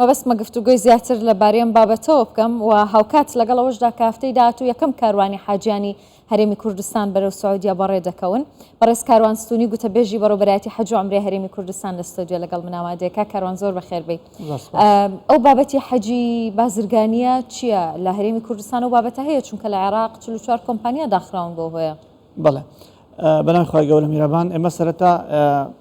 مەبەستمە گفتوگۆی زیاتر لە بارەیەم بابەتەوە بکەم و هاوکات لەگەڵ ئەوەشدا کە هەفتەی داهاتوو یەکەم کاروانی حاجیانی هەرێمی کوردستان بەرەو سعودیا بەڕێ دەکەون. بەڕێز کاروانستونی گوتەبێژی بەڕێوەبەرایەتی حەج و عومرەی هەرێمی کوردستان لە ستۆدیۆ لەگەڵ من ئامادەیە. کاروان زۆر بەخێر بێی. ئەو بابەتی حەجی بازرگانیە چییە لە هەرێمی کوردستان و بابەتە هەیە چونکە لە عێراق 44 کۆمپانیا داخراون بۆ هۆیە؟ بەڵێ بەناوی خۆی گەورە میرەبان، ئێمە سەرەتا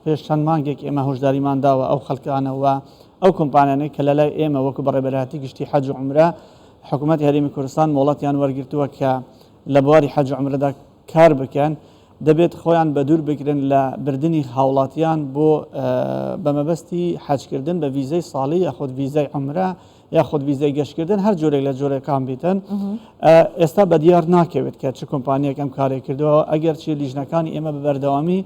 پێش چەند مانگێک ئێمە هۆشداریمان داوە ئەو خەڵکانەوە ئەو کۆمپانیانەی کە لەلای ئێمە وەکو بەڕێوەبەرایەتی گشتی حەج و عومرە حکوومەتی هەرێمی کوردستان مۆڵەتیان وەرگرتووە کە لە بواری حەج و عومرەدا کار بکەن، دەبێت خۆیان بە دوور بگرن لە بردننی هاوڵاتیان بۆ بەمەبەستی حەجکردن بە ڤیزەی ساڵی یاخود ڤیزەی عومرە یاخود ڤیزەی گەشتکردن هەر جۆرێک لە جۆرەکان بیتن. ئێستا بە دیار ناکەوێت کە چ کۆمپانیەک ئەم کارێک کردووە ئەگەر چی لیژنەکانی ئێمە بە بەردەوامی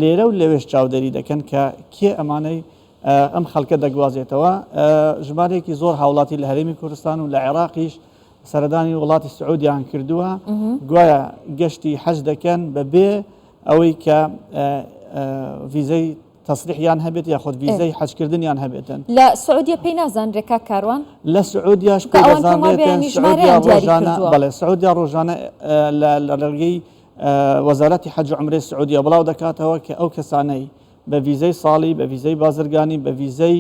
لێرە و لەوێش چاودەری دەکەن کە کێ ئەمانەی ئەم خەڵکە دەگوازێتەوە. ژمارەیەکی زۆر هاوڵاتی لە هەرێمی کوردستان و لە عێراقیش سەردانی وڵاتی سعودیان کردووە، گوایە گەشتی حەج دەکەن بەبێ ئەوەی کە ڤیزەی تەسریحیان هەبێت یاخود ڤیزەی حەجکردنیان هەبێتن. لە سعودیا پێی نازانرێکا کاروان؟ لە سعودیاش پێی دەزانرێتن. بەڵێ سعودیا ڕۆژانە لە ڕێگەی وەزارەتی حەج و عومرەی سعودیا بڵاو دەکاتەوە کە ئەو کەسانەی بە ڤیزەی ساڵی، بە ڤیزەی بازرگانی، بە ڤیزەی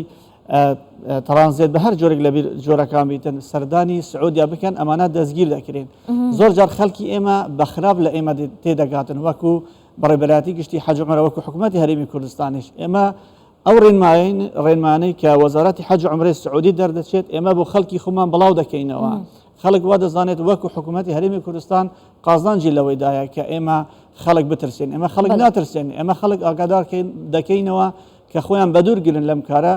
ترانزیت بە هەر جۆرێک لە جۆرەکان بیتن سەردانی سعودیا بکەن، ئەمانە دەستگیر دەکرێن. زۆر جار خەڵکی ئێمە بەخراپ لە ئێمە تێدەگاتن وەکو بەڕێوەبەرایەتی گشتی حەج و عومرە وەکو حکوومەتی هەرێمی کوردستانیش. ئێمە ئەو ڕێنمانەی کە وەزارەتی حەج و عومرەی سعودی دەردەچێت ئێمە بۆ خەڵکی خۆمان بڵاو دەکەینەوە. خەڵک وا دەزانێت وەکو حکوومەتی هەرێمی کوردستان قازانجی لەوەیدایە کە ئێمە خەڵک بترسێن، ئێمە خەڵک ناترسێن، ئێمە خەڵک ئاگادار دەکەینەوە کە خۆیان بەدوور گرن لەم کارە،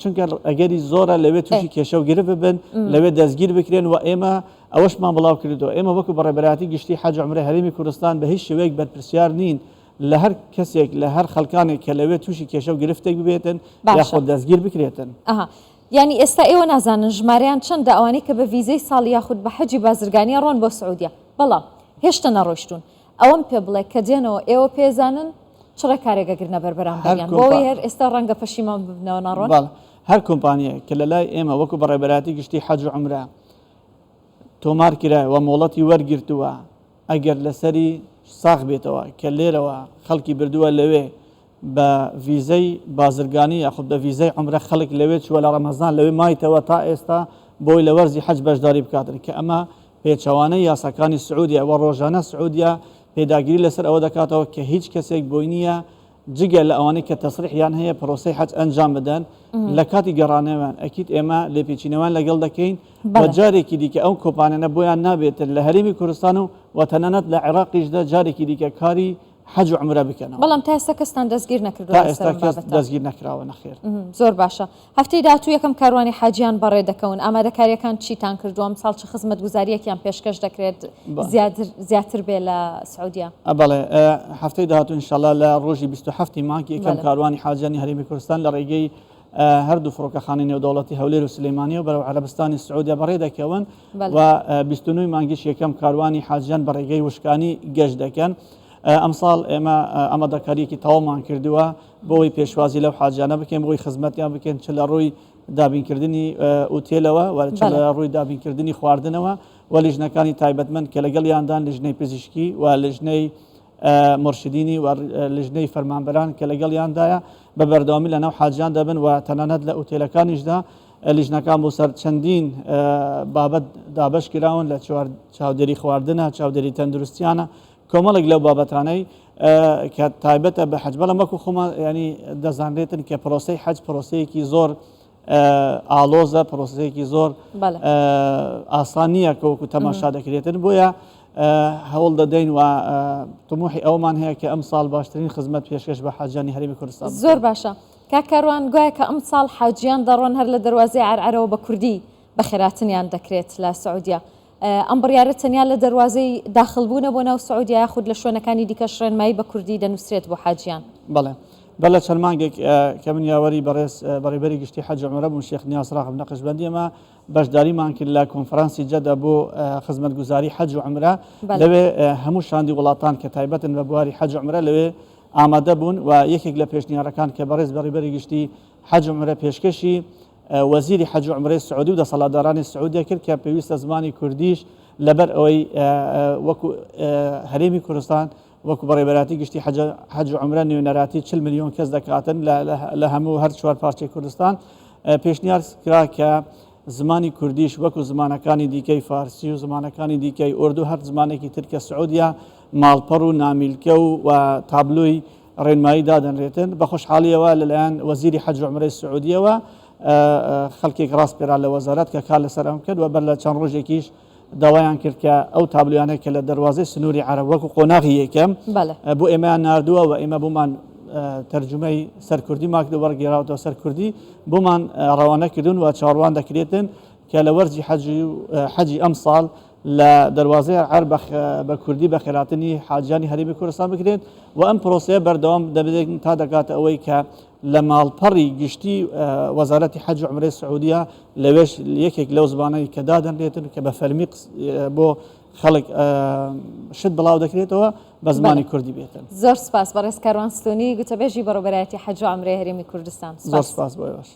چونکە ئەگەری زۆرە لەوێ تووشی کێشە و گرفت ببن، لەوێ دەستگیر بکرێن و ئێمە ئەوەشمان بڵاو کردەوە. ئێمە وەکو بەڕێوەبەرایەتی گشتی حەج و عومرەی هەرێمی کوردستان بە هیچ شێوەیەک بەرپرسیار نین لە هەر کەسێک لە هەر خەڵکانێک کە لەوێ تووشی کێشە و گرفتێک ببێتن یاخۆ دەستگیر بکرێتن. یعنی ئێستا ئێوە نازانن ژمارەیان چەندە ئەوانەی کە بە ڤیزەی ساڵی یاخود بە حەجی بازرگانیە ڕۆن بۆ سعودیا، بەڵام هێشتا نەڕۆیشتون. ئەوەم پێ بڵێ کە دێنەوە ئێوە پێزانن چڕە کارێکەگرنە بەربەرامبەریان بۆی هەر ئێستا ڕەنگە پەشیمان ببنەوە ناڕۆن. هەر کۆمپانیە کە لەلای ئێمە وەکو بەڕێوەبەرایەتی گشتی حەج و عومرە تۆمار کرایەوە مۆڵەتی وەرگرتووە، ئەگەر لەسەری ساغ بێتەوە کە لێرەوە خەڵکی بردووە لەوێ بە ڤیزەی بازرگانی یاخود بە ڤیزەی عومرە خەڵک لەوێ چووە لە ڕەمەزان لەوێ مایتەوە تا ئێستا بۆی لە وەرزی حەج بەشداری بکاتن کە ئەمە پێچەوانەی یاساکانی سعودیا و ڕۆژانە سعودیا پێداگیری لەسەر ئەوە دەکاتەوە کە هیچ کەسێک بۆی نییە جگە لە ئەوانەی کە تەسریحیان هەیە پرۆسەی حەج ئەنجام بدەن لە کاتی گەڕانەوەیان. ئەکید ئێمە لێپێچینەوەیان لەگەڵ دەکەین بە جارێکی دیکە ئەو کۆمپانیانە بۆیان نابێتن لە هەرێمی کوردستان و تەنانەت لە عێراقیشدا جارێکی دیکە کاری حەج و عومرە بکەنەوە. بەڵام تا ئێستا کەستان دەستگیر نەکردووە؟ تا ئێستا کەس دەستگیر نەکراوە نەخێر. زۆر باشە. هەفتەی داهاتوو یەکەم کاروانی حاجیان بەڕێ دەکەون. ئامادەکاریەکان چیتان کردووە؟ ئەمساڵ چ خزمەتگوزاریەکیان پێشکەش دەکرێت زیاتر بێ لە سعودیا؟ بەڵێ هەفتەی داهاتوو ئینشاءالله لە ڕۆژی 27 مانگی یەکەم کاروانی حاجیانی هەرێمی کوردستان لە ڕێگەی هەردوو فڕۆکەخانەی نێودەوڵەتی هەولێر و سلەیمانیە و بەرەو عەرەبستانی سعودیا بەڕێ دەکەون و 29 مانگیش یەکەم کاروانی حاجیان بە ڕێگەی وشکانی گەشت دەکەن. ئەمساڵ ئێمە ئامادەکاریەکی تەواومان کردووە بۆی پێشوازی لەو حاجیانە بکەین، بۆی خزمەتیان بکەین چ لە ڕووی دابینکردنی ئوتێلەوە و چ لە ڕووی دابینکردنی خواردنەوە و لیژنەکانی تایبەتمەند کە لەگەڵیاندان لیژنەی پزیشکی و لیژنەی مرشدینی و لیژنەی فەرمانبەران کە لەگەڵیاندایە بە بەردەوامی لەناو حاجیان دەبن و تەنانەت لە ئوتێلەکانیشدا لیژنەکان بۆ سەر چەندین بابەت دابەش کراون لە چاودێری خواردنە، چاودێری تەندروستیانە، کۆمەڵێک لەو بابەتانەی کە تایبەتە بە حەج. بەڵام وەکو خۆمان ینی دەزانرێتن کە پرۆسەی حەج پرۆسەیەکی زۆر ئالۆزە، پرۆسەیەکی زۆر ئاسان نییە کە وەکو تەماشا دەکرێتن، بۆیە هەوڵ دەدەین و تموحی ئەومان هەیە کە ئەم ساڵ باشترین خزمەت پێشکەش بە حاجیانی هەرێمی کوردستان. زۆر باشە. کاکاروان گوایە کە ئەم ساڵ حاجیان دەڕۆن هەر لە دەواازەی عەرعەرەوە بە کوردی بە خێراتنیان دەکرێت لە سعودیا. ئەم بڕیارە تەنیا لە دەواازەی داخلبوونە بۆ ناو سعودیا یاخود لە شوێنەکانی دیکەش ڕێنمایی بە کوردی دەنووسرێت بۆ حاجیان؟ بەڵێ چەند مانگێک کە من یاوەری بەڕێبەری گشتی حەج و عومرە بووم شێخ نیاز ڕاغب نەقشبەندی ئەمە بەشداریمان کرد لە کۆنفرانسی جەدە بۆ خزمەتگوزاری حەج و عومرە. لەوێ هەموو شاندی وڵاتان کە تایبەتن بە بواری حەج و عومرە لەوێ ئامادە بوون و یەکێک لە پێشنیارەکان کە بەڕێز بەڕێبەری گشتی حەج و عومرە پێشکەشی وەزیری حەج و عومرەی سعودی و دەسەڵاتدارانی سعودیا کرد کە پێویستە زمانی کوردیش لەبەر ئەوەی وەکو هەرێمی کوردستان وەکو بەڕێبەراتی گشتی حەج و عومرە نوێنەراتی 40 ملیۆن کەس دەکاتن لە هەموو هەر چوار پارچەی کوردستان پێشنیار کرا کە زمانی کوردیش وەکو زمانەکانی دیکەی فارسی و زمانەکانی دیکەی ئوردو هەر زمانێکی تر کە سعودیا ماڵپەڕ و نامیلکە و تابلۆی ڕێنمایی دادەنرێتن بە خۆشحاڵیەوە لەلایەن وەزیری حەج و عومرەی سعودیەوە خەڵکێک ڕاست پێرا لە وەزارەت کە کار لەسەر ئەم کرد و بەر لە چەند ڕۆژێکیش داوایان کرد کە ئەو تابلویانە کە لە دەواازەی سنووری عەرەب وەکو قۆناغی یەکەم بۆ ئێمەیان نردووە و ئێمە بۆمان تەرجمەی سەرکوردی ماکردە وەرگێراوەوە سەرکوردی بۆمان ڕەوانە کردوون و چاڕوان دەکرێتن کە لە وەرزی حەجی ئەم ساڵ لە دەواازەی عەرەب بە کوردی بە خێراتنی حاجیانی هەرێمی کوردستان بکرێت و ئەم پرۆسەیە بەردەوام دەبێت تا دەکاتە ئەوەی کە لە ماڵپەڕی گشتی وەزارەتی حەج و عومرەی سعودیا لەوێش یەکێک لەو زبانەی کە دادەنرێتن کە بە فەرمی بۆ خەڵک شت بڵاو دەکرێتەوە بە زمانی کوردی بێتن. زۆر سپاس بەڕێز کاروان ستونی گوتەبێژی بەڕێوەبەرایەتی حەج و عومرەی هەرێمی کوردستان. زۆر سپاس بۆ باش.